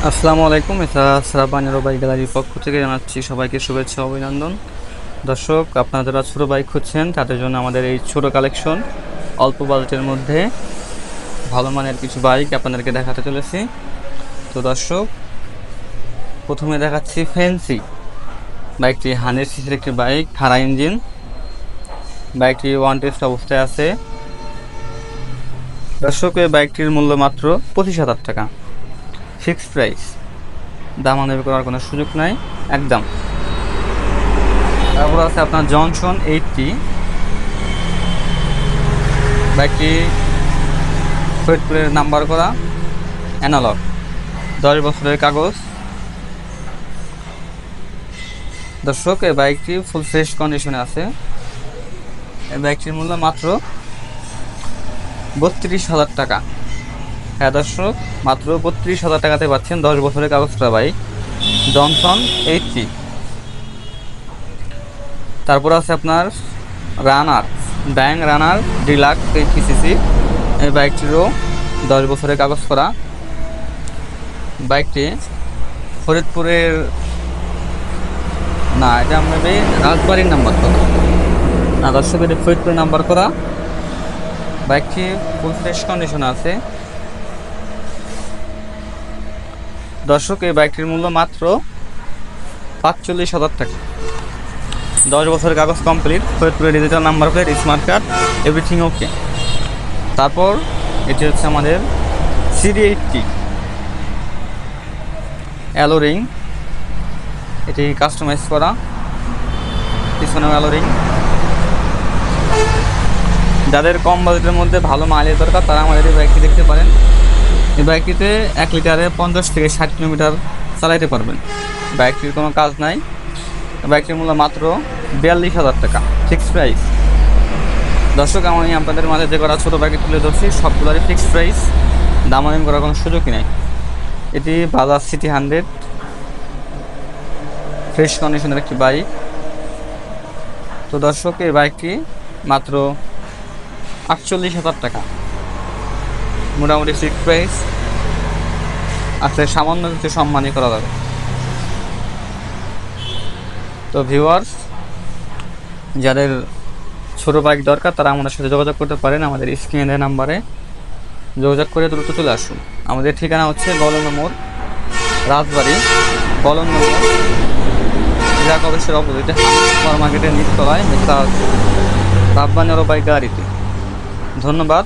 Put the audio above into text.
আসসালামু আলাইকুম। এটা শ্রাবণ বাইক গ্যালারির পক্ষ থেকে জানাচ্ছি সবাইকে শুভেচ্ছা অভিনন্দন। দর্শক, আপনারা যারা ছোটো বাইক খুঁজছেন তাদের জন্য আমাদের এই ছোটো কালেকশন অল্প বাজেটের মধ্যে ভালো মানের কিছু বাইক আপনাদেরকে দেখাতে চলেছি। তো দর্শক, প্রথমে দেখাচ্ছি ফ্যান্সি বাইকটি 100 সিসির একটি বাইক, খাড়া ইঞ্জিন। বাইকটি ওয়ান টেস্ট অবস্থায় আছে। দর্শক, এই বাইকটির মূল্য মাত্র 25,000 টাকা, ফিক্সড প্রাইস, দামাদামি করার কোনো সুযোগ নাই, একদম। তারপর আছে আপনার জনসন 80 বাইকটি ফরিদপুরের নাম্বার করা, অ্যানালগ, 10 বছরের কাগজ। দর্শক, এই বাইকটি ফুল ফ্রেশ কন্ডিশনে আছে। এই বাইকটির মূল্য মাত্র 32,000 টাকা। হ্যাঁ দর্শক, মাত্র 32,000 টাকাতে পাচ্ছেন 10 বছরের কাগজ করা বাইক, জনসন 80। তারপর আছে আপনার রানার, ব্যাং রানার ডিলাক্স 80 সিসি। এই বাইকটিরও 10 বছরের কাগজ করা। বাইকটি ফরিদপুরের না, এটা আমাদের রাজবাড়ির নাম্বার করা না দর্শক, এটি ফরিদপুরের নাম্বার করা। বাইকটি ফুল ফ্রেশ কন্ডিশন আছে। দর্শক, এই বাইকটির মূল্য মাত্র 45,000 টাকা, 10 বছরের কাগজ কমপ্লিট, ফরিদপুরের digital number plate, smart card, everything okay. তারপর এটি হচ্ছে আমাদের সিডি 80 অ্যালোরিং, এটি কাস্টমাইজ করা, পিছনে অ্যালোরিং। যাদের কম বাজেটের মধ্যে ভালো মাইলেজ দরকার তারা আমাদের এই বাইকটি দেখতে পারেন। এই বাইকটিতে 1 লিটারে 50 থেকে 60 কিলোমিটার চালাইতে পারবেন। বাইকটির কোনো কাজ নাই। বাইকটির মূল্য মাত্র 42,000 টাকা, ফিক্সড প্রাইস। দর্শক, আমি আপনাদের মাঝে যে করা ছোটো বাইকটি তুলে ধরছি সবগুলোরই ফিক্সড প্রাইস, দামাদামি করার কোনো সুযোগই নেই। এটি বাজাজ সিটি 100 ফ্রেশ কন্ডিশনের একটি বাইক। তো দর্শক, এই বাইকটি মাত্র 48,000 টাকা, মোটামুটি ফিক্সড প্রাইস আছে, সামান্য কিছু সম্মানই করা যাবে। তো ভিউয়ার্স, যাদের ছোটো বাইক দরকার তারা আমাদের সাথে যোগাযোগ করতে পারেন। আমাদের স্ক্রিনের নাম্বারে যোগাযোগ করে দ্রুত চলে আসুন। আমাদের ঠিকানা হচ্ছে বলন্দ মোড়, রাজবাড়ি বলন্দ মোড়, জেলা কলেজের অপোজিটে সুপার মার্কেটের নিচতলায় মেসার্স রাব্বানি বাইক গাড়িতে। ধন্যবাদ।